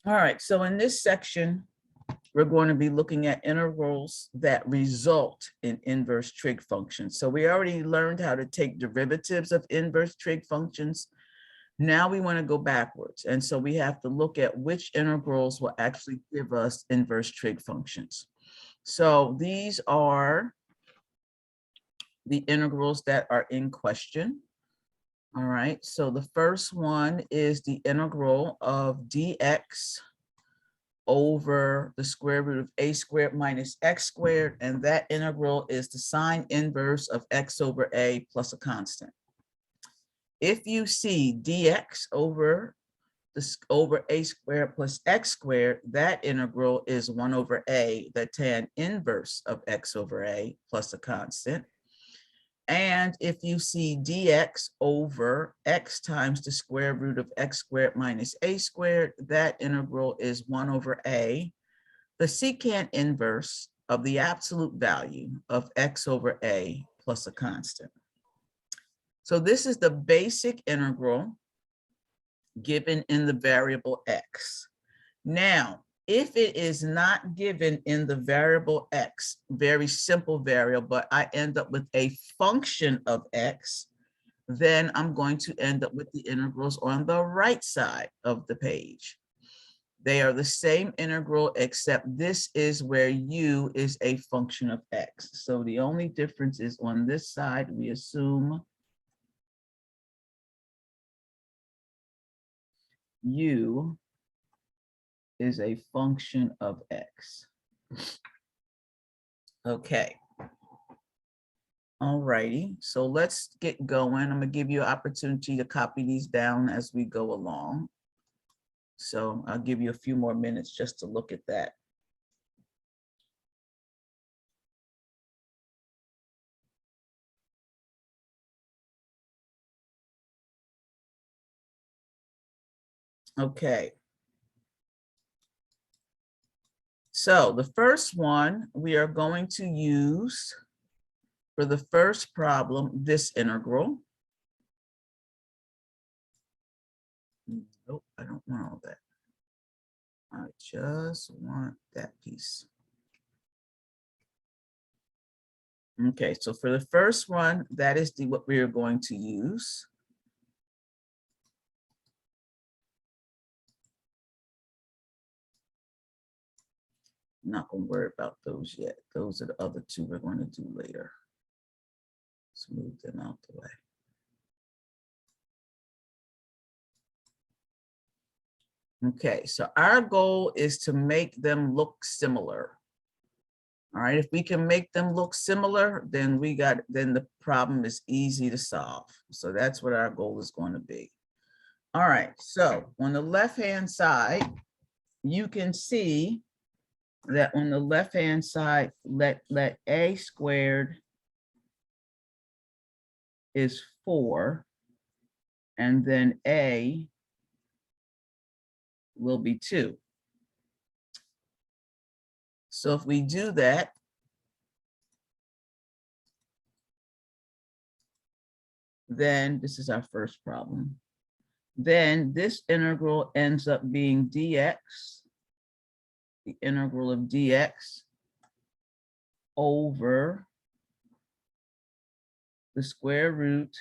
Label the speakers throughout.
Speaker 1: All right, so in this section, we're going to be looking at integrals that result in inverse trig functions. So we already learned how to take derivatives of inverse trig functions. Now we want to go backwards. And so we have to look at which integrals will actually give us inverse trig functions. So these are the integrals that are in question. All right, so the first one is the integral of dx over the square root of a squared minus x squared, and that integral is the sine inverse of x over a plus a constant. If you see dx over a squared plus x squared, that integral is 1 over a, the tan inverse of x over a plus a constant. And if you see dx over x times the square root of x squared minus a squared, that integral is 1 over a, the secant inverse of the absolute value of x over a plus a constant. So this is the basic integral given in the variable x. Now, if it is not given in the variable x, very simple variable, but I end up with a function of x, then I'm going to end up with the integrals on the right side of the page. They are the same integral, except this is where u is a function of x. So the only difference is on this side, we assume u is a function of x. Okay. All righty, so let's get going. I'm gonna give you an opportunity to copy these down as we go along. So I'll give you a few more minutes just to look at that. Okay. So the first one, we are going to use for the first problem, this integral. Nope, I don't want all that. I just want that piece. Okay, so for the first one, that is what we are going to use. I'm not going to worry about those yet. Those are the other two we're going to do later. Let's move them out the way. Okay, so our goal is to make them look similar. All right, if we can make them look similar, then then the problem is easy to solve. So that's what our goal is going to be. All right, so on the left-hand side, you can see that on the left-hand side, let a squared is 4, and then a will be 2. So if we do that, then this is our first problem. Then this integral ends up being dx, the integral of dx over the square root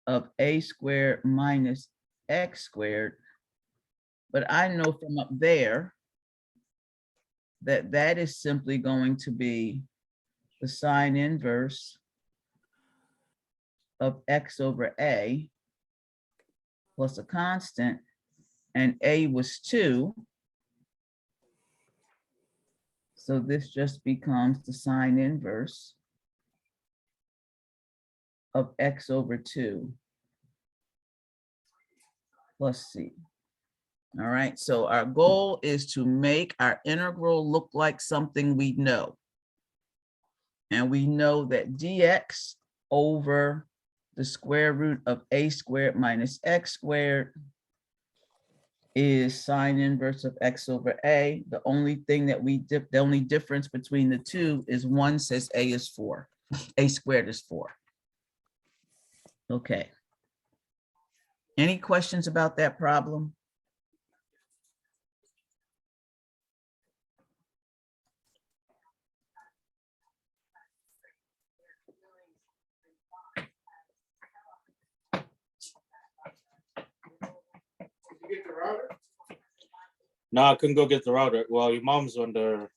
Speaker 1: of a squared minus x squared. But I know from up there that that is simply going to be the sine inverse of x over a plus a constant, and a was 2. So this just becomes the sine inverse of x over 2 plus c. All right, so our goal is to make our integral look like something we know. And we know that dx over the square root of a squared minus x squared is sine inverse of x over a. The only thing that the only difference between the two is one says a is 4, a squared is 4. Okay, Any questions about that problem?
Speaker 2: No, I couldn't go get the router. Well, your mom's under.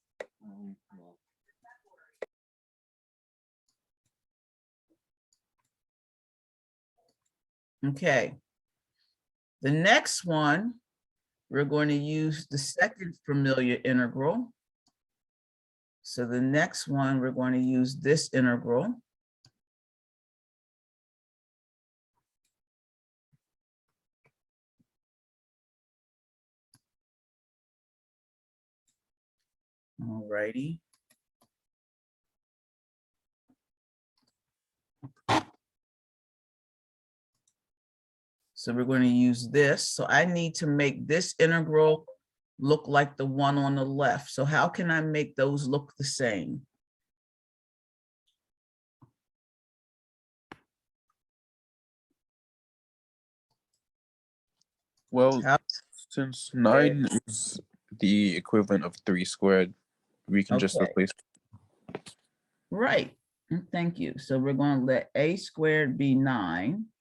Speaker 1: Okay. The next one, we're going to use the second familiar integral. So the next one, we're going to use this integral. All righty. So we're going to use this. So I need to make this integral look like the one on the left. So how can I make those look the same?
Speaker 3: Well,
Speaker 1: How-
Speaker 3: since 9 is the equivalent of 3 squared, we can just
Speaker 1: Okay.
Speaker 3: replace.
Speaker 1: Right. Thank you. So we're going to let a squared be 9.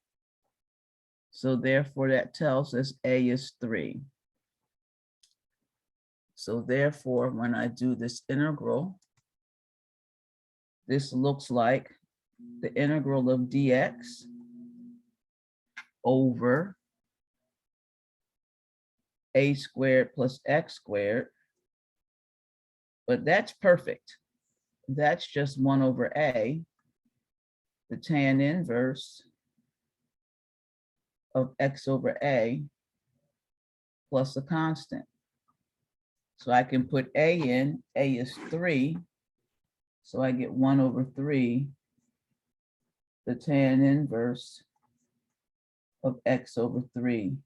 Speaker 1: So therefore that tells us a is 3. So therefore, when I do this integral, this looks like the integral of dx over a squared plus x squared. But that's perfect. That's just 1 over a, the tan inverse of x over a plus a constant. So I can put a in, a is 3. So I get 1 over 3, the tan inverse of x over 3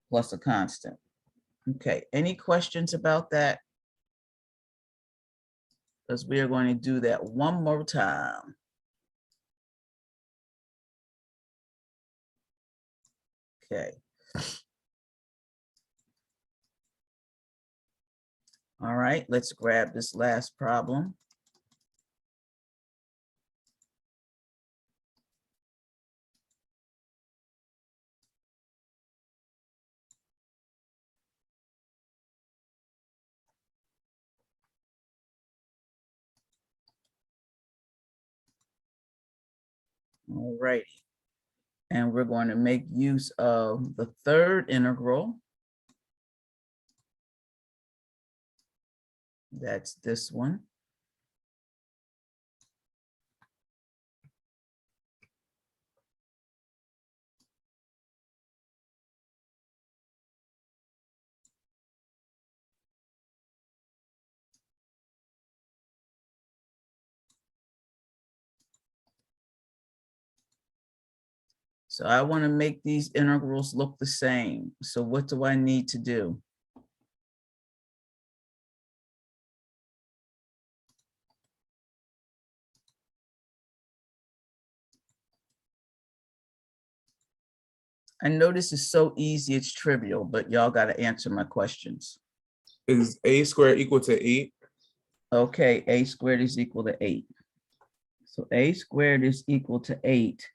Speaker 1: plus a constant. Okay, any questions about that? Because we are going to do that one more time. Okay. All right, let's grab this last problem. All right. And we're going to make use of the third integral. That's this one. So I want to make these integrals look the same. So what do I need to do? I know this is so easy, it's trivial, but y'all got to answer my questions.
Speaker 4: Is a squared equal to 8?
Speaker 1: Okay, a squared is equal to 8. So a squared is equal to 8.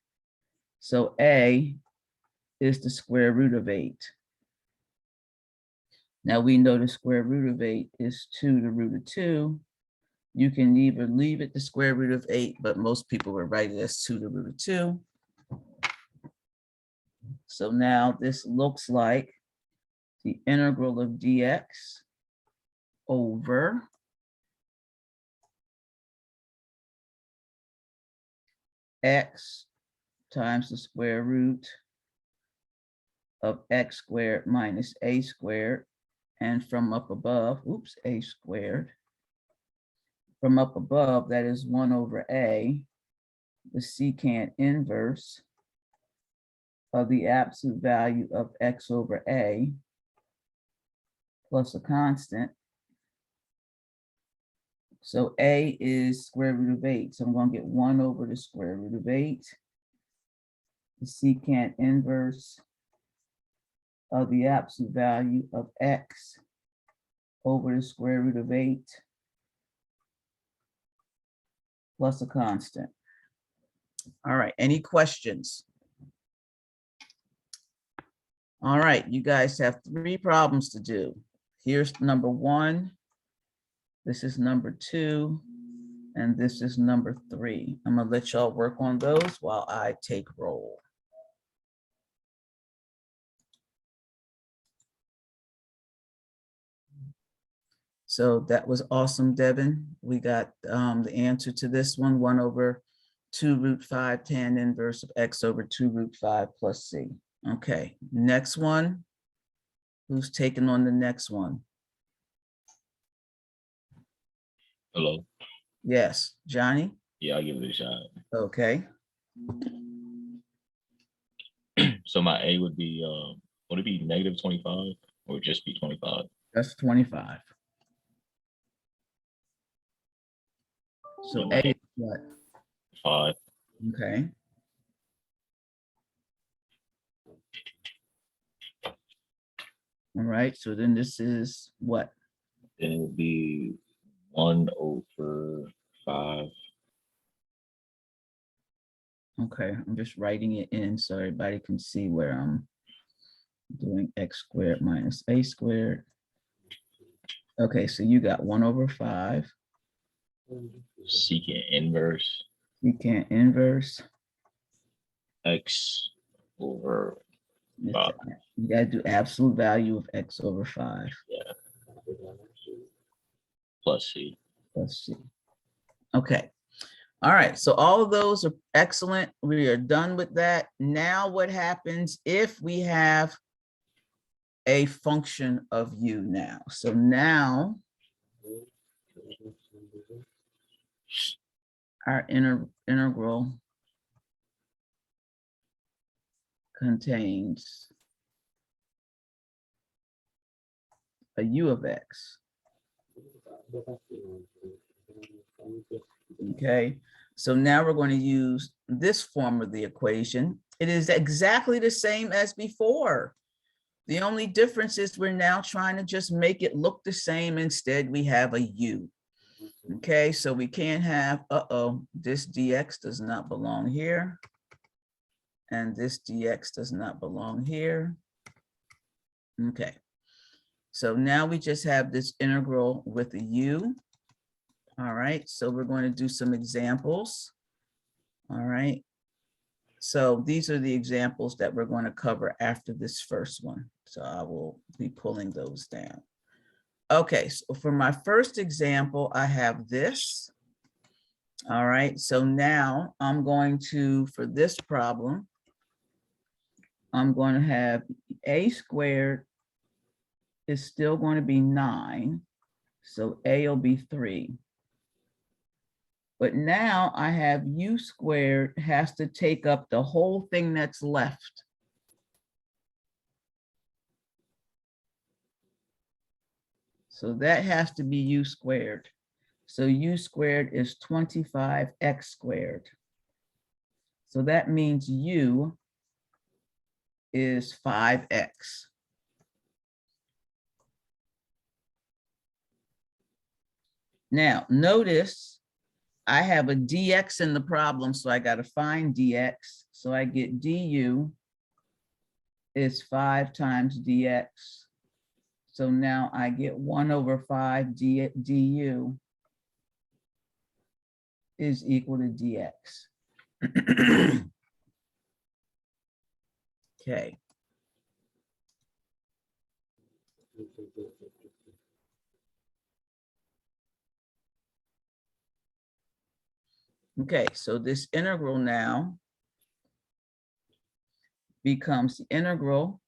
Speaker 1: So a is the square root of 8. Now we know the square root of 8 is 2 to the root of 2. You can either leave it the square root of 8, but most people would write it as 2 to the root of 2. So now this looks like the integral of dx over x times the square root of x squared minus a squared. And from up above, oops, a squared. From up above, that is 1 over a, the secant inverse of the absolute value of x over a plus a constant. So a is square root of 8. So I'm going to get 1 over the square root of 8 the secant inverse of the absolute value of x over the square root of 8 plus a constant. All right, any questions? All right, you guys have 3 problems to do. Here's number 1. This is number 2. And this is number 3. I'm gonna let y'all work on those while I take roll. So that was awesome, Devin. We got the answer to this one, 1 over 2 root 5 tan inverse of x over 2 root 5 plus c. Okay, next one. Who's taking on the next one?
Speaker 5: Hello.
Speaker 1: Yes, Johnny?
Speaker 5: Yeah, I'll give it a shot.
Speaker 1: Okay,
Speaker 5: So my A would be would it be negative 25 or just be 25?
Speaker 1: that's 25. So A is what?
Speaker 5: 5.
Speaker 1: Okay. All right, so then this is what?
Speaker 5: Then it would be 1 over 5.
Speaker 1: Okay, I'm just writing it in so everybody can see where I'm doing x squared minus a squared. Okay, so you got 1 over 5.
Speaker 5: Secant inverse
Speaker 1: Secant inverse.
Speaker 5: x over
Speaker 1: It's-
Speaker 5: 5.
Speaker 1: You gotta do absolute value of x over 5
Speaker 5: Plus c.
Speaker 1: plus c. Okay. All right, so all of those are excellent. We are done with that. Now what happens if we have a function of u now? So now our integral contains a u of x. Okay, so now we're going to use this form of the equation. It is exactly the same as before. The only difference is we're now trying to just make it look the same. Instead, we have a u. Okay, so we can't have, this dx does not belong here. And this dx does not belong here. Okay, so now we just have this integral with a u. All right, so we're going to do some examples. All right, so these are the examples that we're going to cover after this first one. So I will be pulling those down. Okay, so for my first example, I have this. All right, so now I'm going to, for this problem, I'm going to have a squared is still going to be 9. So a will be 3. But now I have u squared has to take up the whole thing that's left. So that has to be u squared. So u squared is 25x squared. So that means u is 5x. Now, notice I have a dx in the problem, so I got to find dx. So I get du is 5 times dx. So now I get 1 over 5 du is equal to dx. Okay. Okay, so this integral now becomes the integral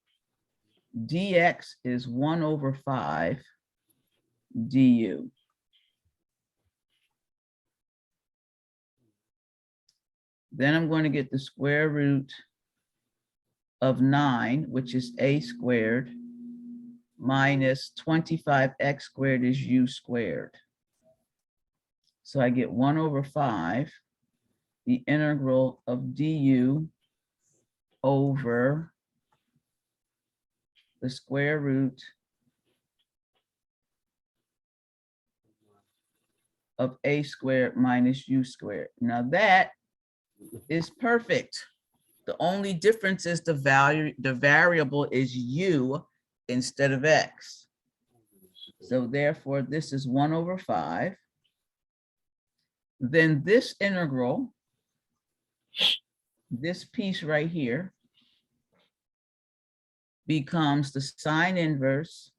Speaker 1: dx is 1 over 5 du. Then I'm going to get the square root of 9, which is a squared, minus 25x squared is u squared. So I get 1 over 5. The integral of du over the square root of a squared minus u squared. Now that is perfect. The only difference is the variable is u instead of x. So therefore, this is 1/5. Then this integral, this piece right here, becomes the sine inverse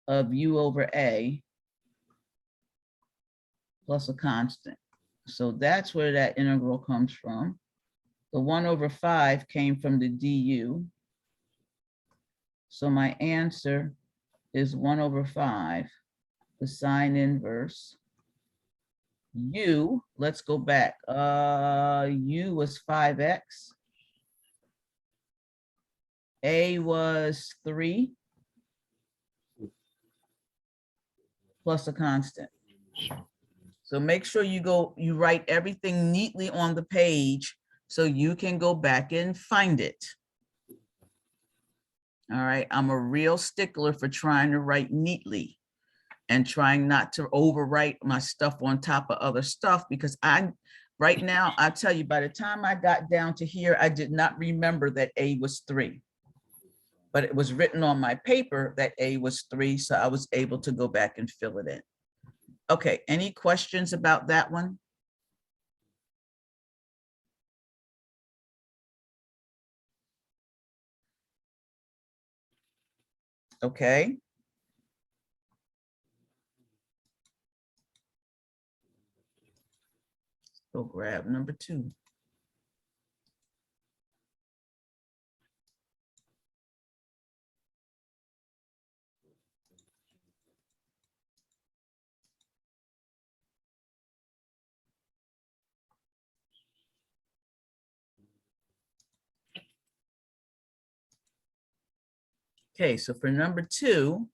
Speaker 1: of u over a plus a constant. So that's where that integral comes from. The 1/5 came from the du. So my answer is 1/5, the sine inverse. U, let's go back. U was 5x. A was 3 plus a constant. So make sure you write everything neatly on the page so you can go back and find it. All right, I'm a real stickler for trying to write neatly and trying not to overwrite my stuff on top of other stuff, because right now, I tell you, by the time I got down to here, I did not remember that A was 3. But it was written on my paper that A was 3, so I was able to go back and fill it in. Okay, any questions about that one? Okay. Go grab number 2. Okay, so for number 2,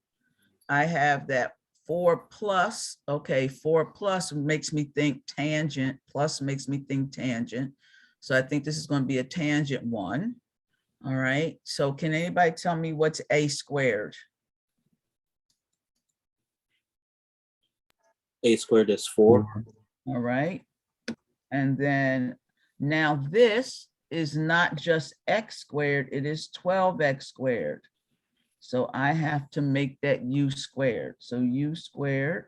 Speaker 1: I have that 4 plus. Okay, 4 plus makes me think tangent, plus makes me think tangent. So I think this is going to be a tangent 1. All right, so can anybody tell me what's a squared?
Speaker 2: A squared is 4.
Speaker 1: All right, and then now this is not just x squared, it is 12x squared. So I have to make that u squared. So u squared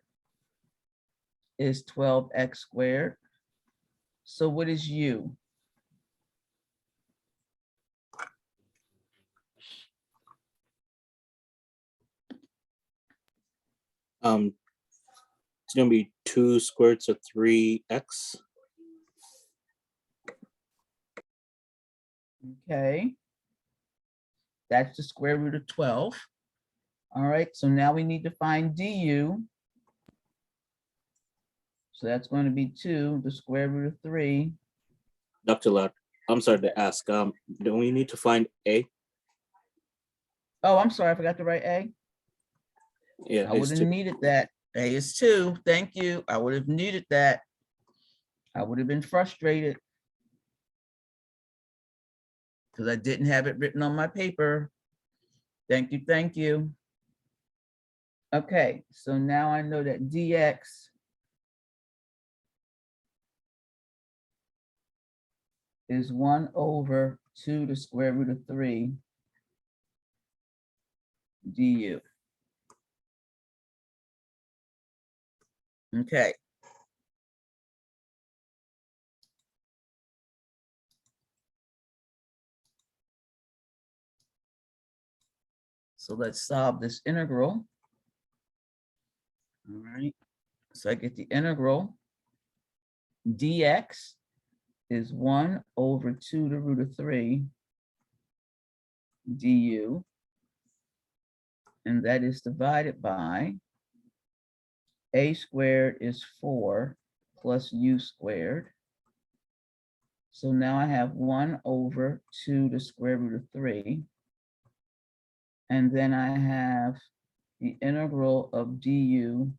Speaker 1: is 12x squared. So what is u?
Speaker 2: It's gonna be 2 squared to 3x.
Speaker 1: Okay. That's the square root of 12. All right, so now we need to find du. So that's going to be 2, the square root of 3.
Speaker 2: Dr. Ladd, I'm sorry to ask. Do we need to find a?
Speaker 1: Oh, I'm sorry, I forgot to write a.
Speaker 2: Yeah,
Speaker 1: I would have needed that. A is 2. Thank you. I would have needed that. I would have been frustrated because I didn't have it written on my paper. Thank you. Thank you. Okay, so now I know that dx is 1/2 the square root of 3 du. Okay. So let's solve this integral. All right, so I get the integral dx is 1/2 the root of 3 du, and that is divided by a squared is 4 plus u squared. So now I have 1/2 the square root of 3. And then I have the integral of du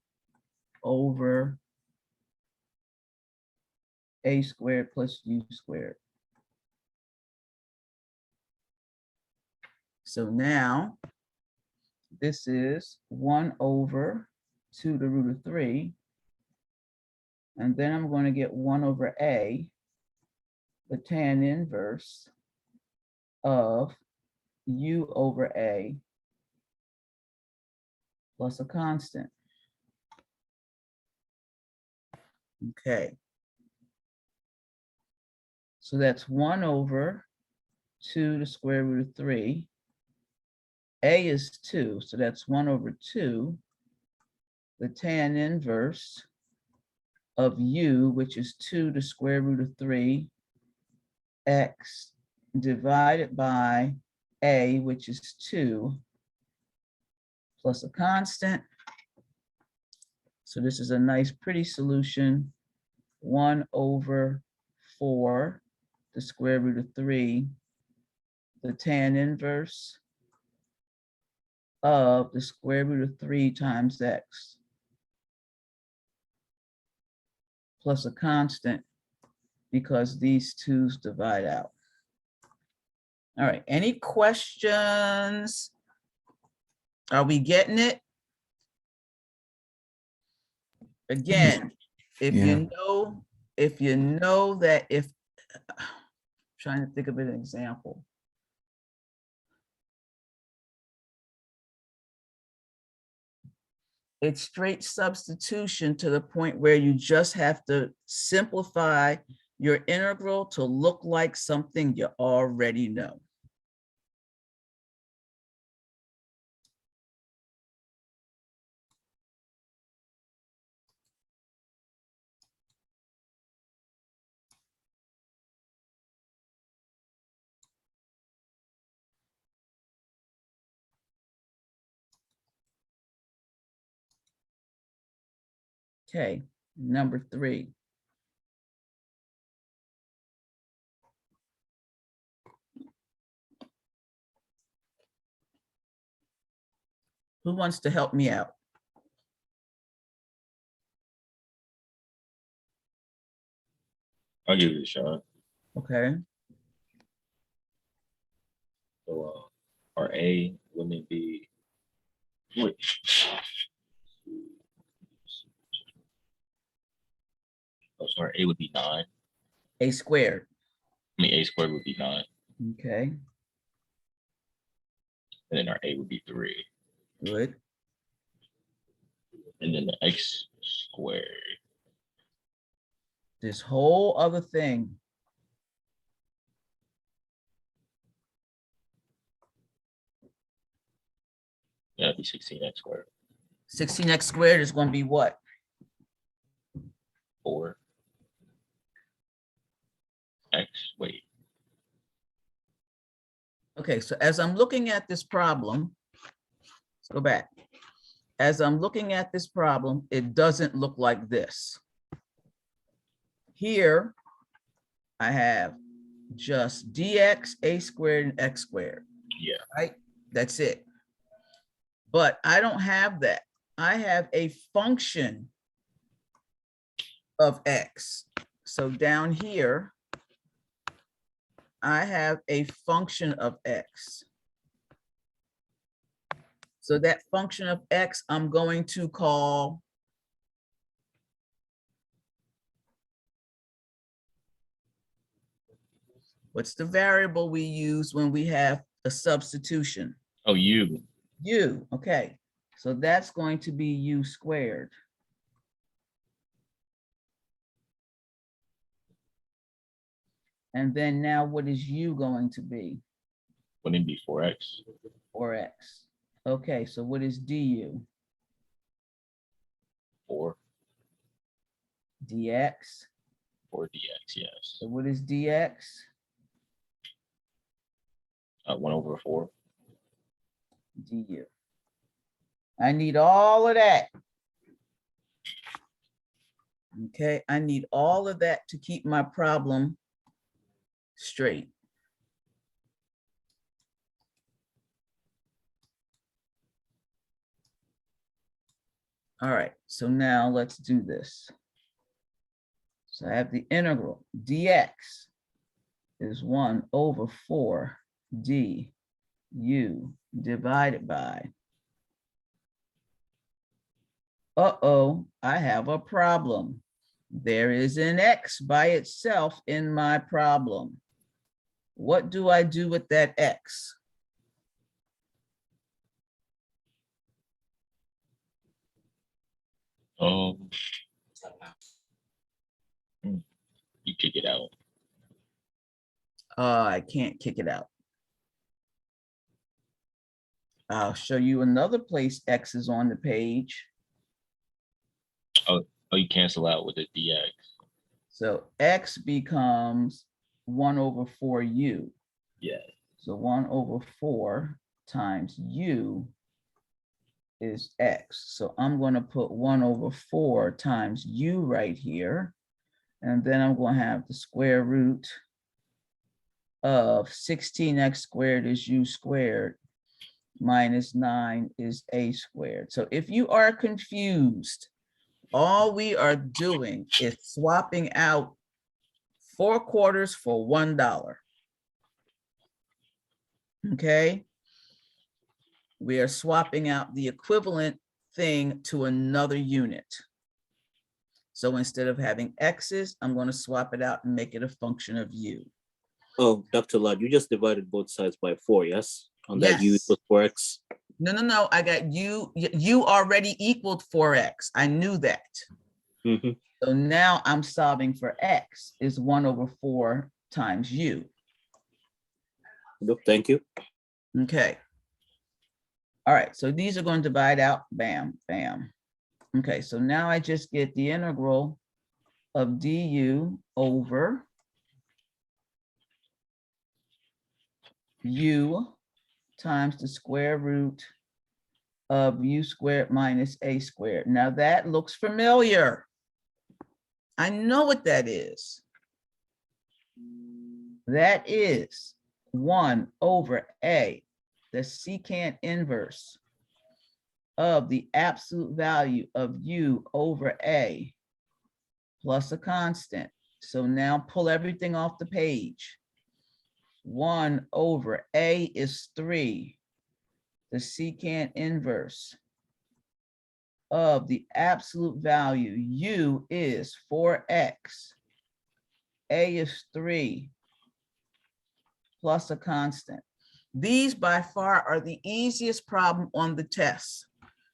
Speaker 1: over a squared plus u squared. So now this is 1 over 2 to the root of 3. And then I'm going to get 1 over a, the tan inverse of u over a plus a constant. Okay. So that's 1 over 2 to the square root of 3. A is 2, so that's 1 over 2. The tan inverse of u, which is 2 to the square root of 3, x divided by a, which is 2, plus a constant. So this is a nice, pretty solution. 1 over 4, the square root of 3, the tan inverse of the square root of 3 times x plus a constant because these twos divide out. All right, any questions? Are we getting it? Again, if you know that if, trying to think of an example. It's straight substitution to the point where you just have to simplify your integral to look like something you already know. Okay, number 3. Who wants to help me out?
Speaker 5: I'll give it a shot.
Speaker 1: Okay,
Speaker 5: So, our A, wouldn't it be? Wait. Oh, sorry, A would be 9.
Speaker 1: a squared.
Speaker 5: I mean, A squared would be 9.
Speaker 1: Okay,
Speaker 5: And then our A would be 3.
Speaker 1: good.
Speaker 5: And then the X squared.
Speaker 1: This whole other thing.
Speaker 5: That'd be 16x squared.
Speaker 1: 16x squared is going to be what?
Speaker 5: 4. X, wait.
Speaker 1: Okay, so as I'm looking at this problem, let's go back. As I'm looking at this problem, it doesn't look like this. Here, I have just dx, a squared, and x squared.
Speaker 5: Yeah.
Speaker 1: Right? That's it. But I don't have that. I have a function of x. So down here, I have a function of x. So that function of x, I'm going to call what's the variable we use when we have a substitution?
Speaker 5: Oh, U.
Speaker 1: U, okay. So that's going to be u squared. And then now what is u going to be?
Speaker 5: Wouldn't it be 4x?
Speaker 1: Or x? Okay, so what is du?
Speaker 5: 4.
Speaker 1: Dx?
Speaker 5: Or dx, yes.
Speaker 1: So what is dx?
Speaker 5: 1 over 4.
Speaker 1: Du. I need all of that. Okay, I need all of that to keep my problem straight. All right, so now let's do this. So I have the integral dx is 1 over 4 d u divided by, uh-oh, I have a problem. There is an x by itself in my problem. What do I do with that x?
Speaker 5: You kick it out.
Speaker 1: I can't kick it out. I'll show you another place x is on the page.
Speaker 5: Oh, you cancel out with the dx.
Speaker 1: So x becomes 1/4u.
Speaker 5: Yeah.
Speaker 1: So 1/4 times u is x. So I'm going to put 1/4 times u right here. And then I'm going to have the square root of 16x squared is u squared minus 9 is a squared. So if you are confused, all we are doing is swapping out 4/4 for $1. Okay. We are swapping out the equivalent thing to another unit. So instead of having x's, I'm going to swap it out and make it a function of u.
Speaker 2: Oh, Dr. Lord, you just divided both sides by 4, yes? On that u
Speaker 1: Yes.
Speaker 2: equals 4x.
Speaker 1: No. I got u already equaled 4x. I knew that.
Speaker 2: Mhm.
Speaker 1: So now I'm solving for x is 1/4 times u.
Speaker 2: Yep, thank you.
Speaker 1: Okay. All right, so these are going to divide out, bam, bam. Okay, so now I just get the integral of du over u times the square root of u squared minus a squared. Now that looks familiar. I know what that is. That is 1/a, the secant inverse of the absolute value of u over a plus a constant. So now pull everything off the page. 1/a is 3. The secant inverse of the absolute value u is 4x. A is 3 plus a constant. These by far are the easiest problem on the test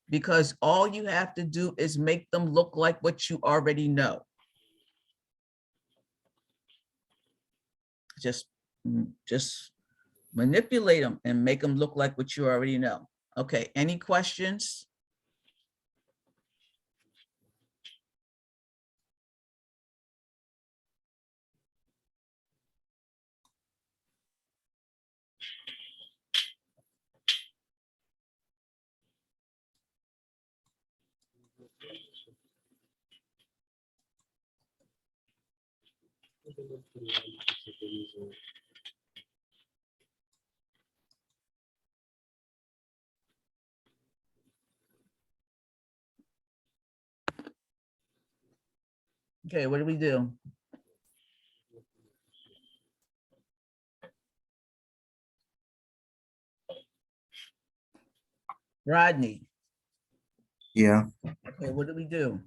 Speaker 1: because all you have to do is make them look like what you already know. Just manipulate them and make them look like what you already know. Okay, any questions? Okay, what do we do? Rodney,
Speaker 6: Yeah,
Speaker 1: okay, what do we do?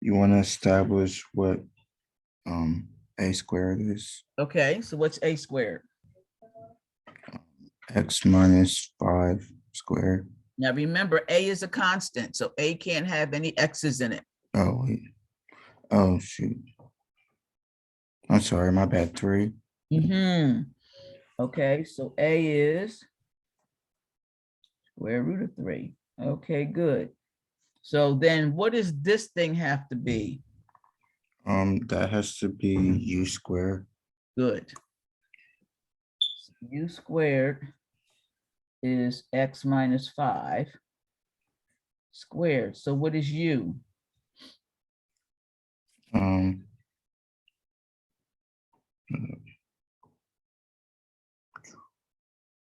Speaker 6: you want to establish what a squared is?
Speaker 1: Okay, so what's a squared?
Speaker 6: X minus 5 squared.
Speaker 1: Now remember, a is a constant, so a can't have any x's in it.
Speaker 6: Oh, wait. Oh, shoot. I'm sorry, my bad. 3.
Speaker 1: Okay, so a is square root of 3. Okay, good. So then what does this thing have to be?
Speaker 6: That has to be u squared.
Speaker 1: Good. U squared is x minus 5 squared. So what is u?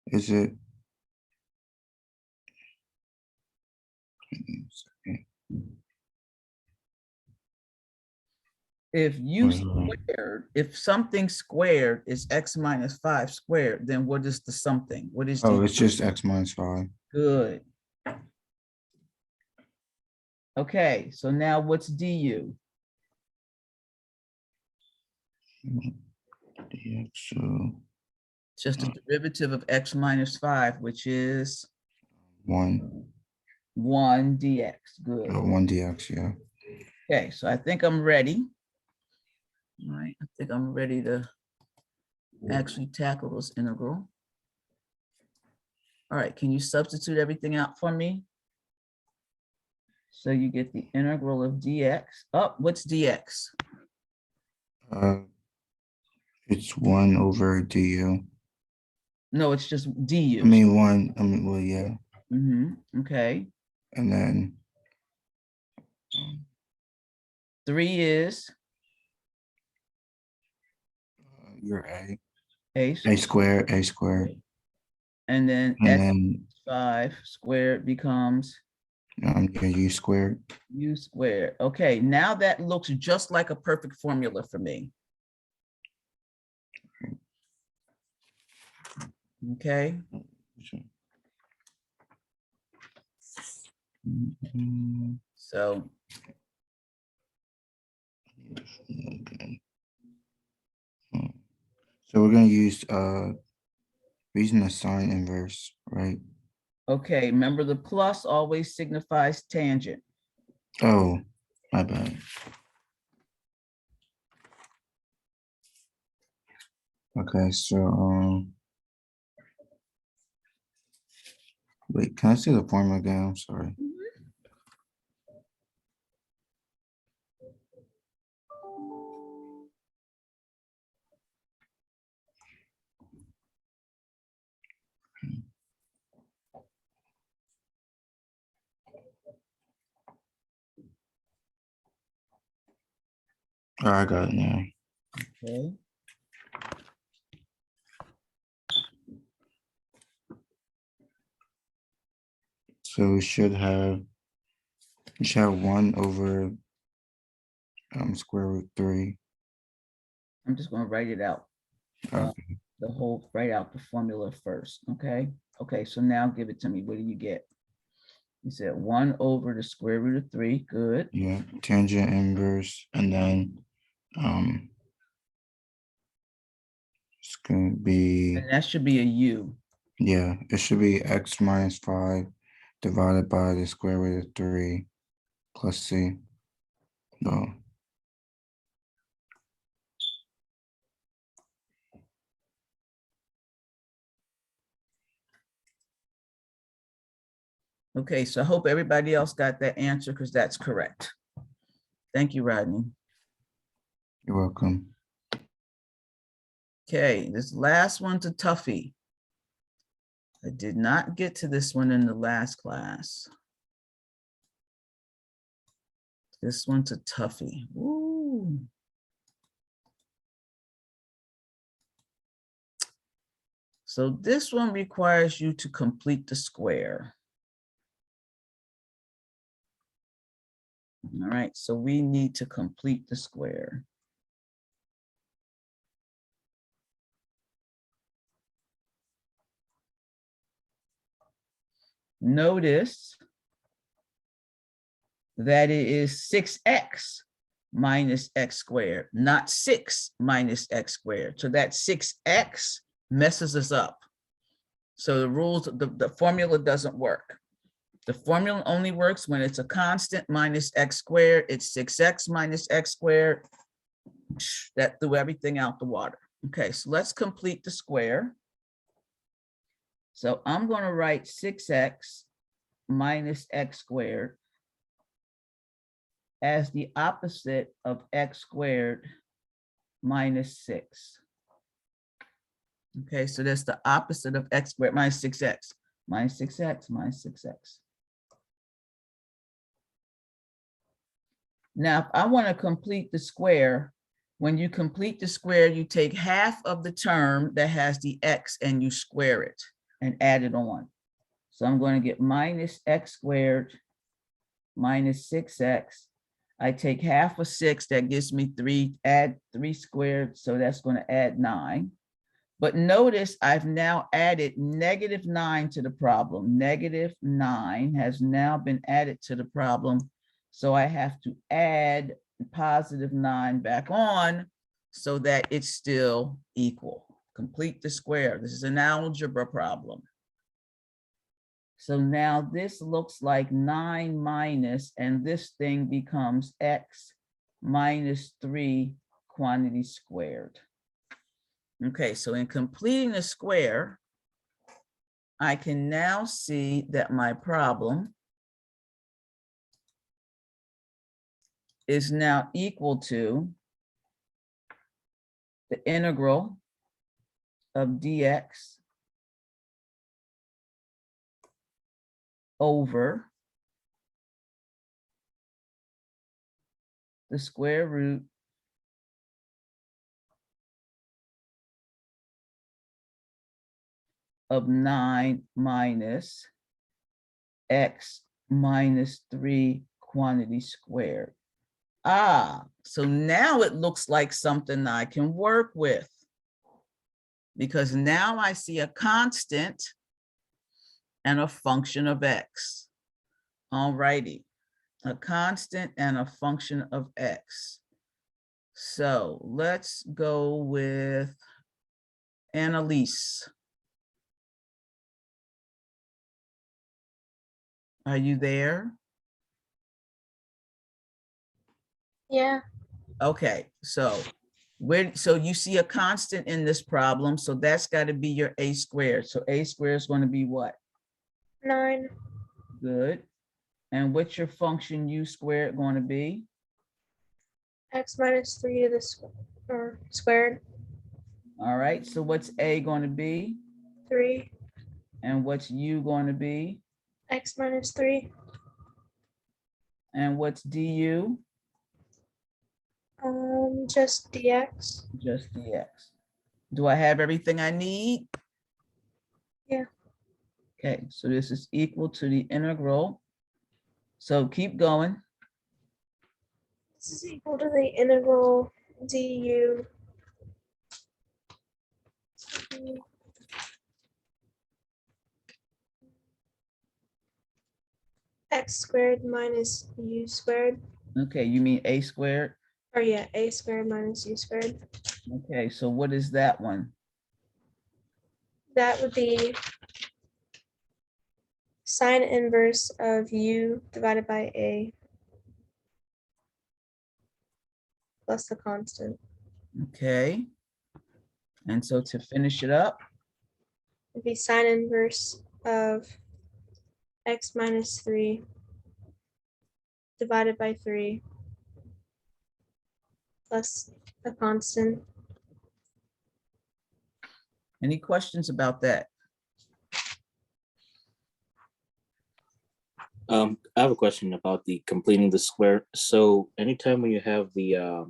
Speaker 6: Is it?
Speaker 1: If you
Speaker 6: Right.
Speaker 1: squared, if something squared is x minus 5 squared, then what is the something? What is
Speaker 6: Oh,
Speaker 1: the
Speaker 6: it's just x minus 5.
Speaker 1: good? Okay, so now what's du?
Speaker 6: Dx, so
Speaker 1: Just the derivative of x minus 5, which is
Speaker 6: 1,
Speaker 1: 1 dx. Good.
Speaker 6: 1 dx, yeah.
Speaker 1: Okay, so I think I'm ready. All right, I think I'm ready to actually tackle this integral. All right, can you substitute everything out for me? So you get the integral of dx. Oh, what's dx?
Speaker 6: It's 1 over du.
Speaker 1: No, it's just
Speaker 6: I
Speaker 1: du.
Speaker 6: mean, 1, well, yeah.
Speaker 1: Okay,
Speaker 6: And then
Speaker 1: 3 is
Speaker 6: your a.
Speaker 1: a
Speaker 6: A squared,
Speaker 1: and then
Speaker 6: and
Speaker 1: x
Speaker 6: then
Speaker 1: 5 squared becomes
Speaker 6: yeah, u squared.
Speaker 1: u squared. Okay, now that looks just like a perfect formula for me. Okay, so
Speaker 6: Okay. So we're gonna use using the sine inverse, right?
Speaker 1: okay, remember the plus always signifies tangent.
Speaker 6: Oh, my bad. Okay, so wait, can I see the formula again? I'm sorry. Oh, I got it now.
Speaker 1: Okay,
Speaker 6: So we should have 1 over square root 3.
Speaker 1: I'm just gonna write it out.
Speaker 6: Okay.
Speaker 1: The whole, write out the formula first, okay? Okay, so now give it to me. What do you get? You said 1 over the square root of 3, good.
Speaker 6: Yeah, tangent inverse, and then it's gonna be,
Speaker 1: And that should be a u.
Speaker 6: yeah, it should be x minus 5 divided by the square root of 3 plus c. No.
Speaker 1: Okay, so I hope everybody else got that answer because that's correct. Thank you, Rodney.
Speaker 6: You're welcome.
Speaker 1: Okay, this last one's a toughie. I did not get to this one in the last class. This one's a toughie. Ooh. So this one requires you to complete the square. All right, so we need to complete the square. Notice that it is 6x minus x squared, not 6 minus x squared. So that 6x messes us up. So the rules, the formula doesn't work. The formula only works when it's a constant minus x squared. It's 6x minus x squared. That threw everything out the water. Okay, so let's complete the square. So I'm going to write 6x minus x squared as the opposite of x squared minus 6. Okay, so that's the opposite of x squared minus 6x, minus 6x, minus 6x. Now, if I want to complete the square, when you complete the square, you take half of the term that has the x and you square it and add it on. So I'm going to get minus x squared minus 6x I take half of 6, that gives me 3, add 3 squared, so that's going to add 9. But notice I've now added -9 to the problem. -9 has now been added to the problem. So I have to add +9 back on so that it's still equal. Complete the square. This is an algebra problem. So now this looks like 9 minus, and this thing becomes x minus 3 quantity squared. Okay, so in completing the square, I can now see that my problem is now equal to the integral of dx over the square root of 9 minus x minus 3 quantity squared. So now it looks like something I can work with, because now I see a constant and a function of x. All righty, a constant and a function of x. So let's go with Annalise. Are you there?
Speaker 7: Yeah,
Speaker 1: Okay, so so you see a constant in this problem, so that's got to be your a squared. So a squared is going to be what?
Speaker 7: 9.
Speaker 1: Good. And what's your function u squared going to be?
Speaker 7: X minus 3 to the squared.
Speaker 1: All right, so what's a going to be?
Speaker 7: 3.
Speaker 1: And what's u going to be?
Speaker 7: X minus 3.
Speaker 1: And what's du?
Speaker 7: Just dx.
Speaker 1: Just dx. Do I have everything I need?
Speaker 7: Yeah.
Speaker 1: Okay, so this is equal to the integral. So keep going.
Speaker 7: This is equal to the integral du x squared minus u squared.
Speaker 1: Okay, you mean a squared?
Speaker 7: Or yeah, a squared minus u squared.
Speaker 1: Okay, so what is that one?
Speaker 7: That would be sine inverse of u divided by a plus the constant.
Speaker 1: Okay. And so to finish it up,
Speaker 7: It'd be sine inverse of x minus 3 divided by 3 plus a constant.
Speaker 1: any questions about that?
Speaker 2: I have a question about the completing the square. So anytime when you have the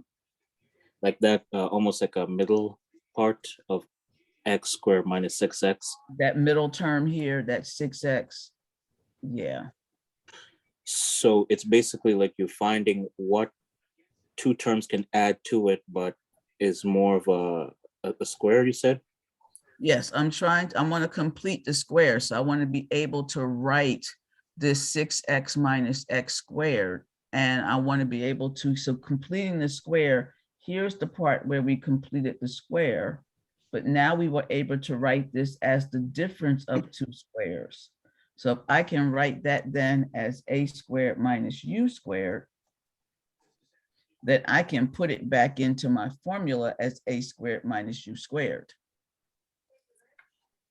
Speaker 2: like that, almost like a middle part of x squared minus 6x.
Speaker 1: That middle term here, that 6x. Yeah,
Speaker 2: So it's basically like you're finding what two terms can add to it, but is more of a square, you said?
Speaker 1: yes, I want to complete the square. So I want to be able to write this 6x minus x squared. And I want to be able to, so completing the square, here's the part where we completed the square. But now we were able to write this as the difference of two squares. So if I can write that then as a squared minus u squared, then I can put it back into my formula as a squared minus u squared.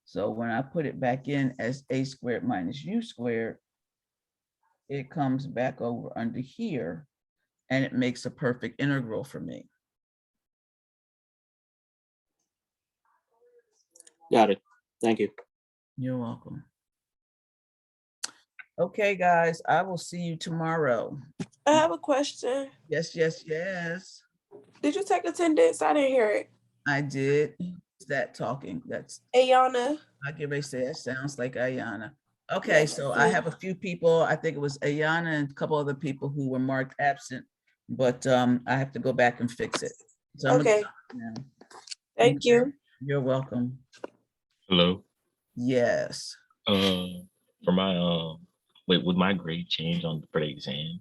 Speaker 1: So when I put it back in as a squared minus u squared, it comes back over under here and it makes a perfect integral for me.
Speaker 2: Got it. Thank you.
Speaker 1: You're welcome. Okay, guys, I will see you tomorrow.
Speaker 8: I have a question.
Speaker 1: Yes, yes, yes.
Speaker 8: Did you take attendance? I didn't hear it.
Speaker 1: I did. Is that talking? That's,
Speaker 8: Ayana.
Speaker 1: I get ready to say that sounds like Ayana. Okay, so I have a few people, I think it was Ayana and a couple other people who were marked absent but I have to go back and fix it. So I'm gonna-
Speaker 8: Okay,
Speaker 1: yeah,
Speaker 8: thank you.
Speaker 1: you're welcome.
Speaker 5: Hello.
Speaker 1: Yes.
Speaker 5: For my wait, would my grade change for the exam?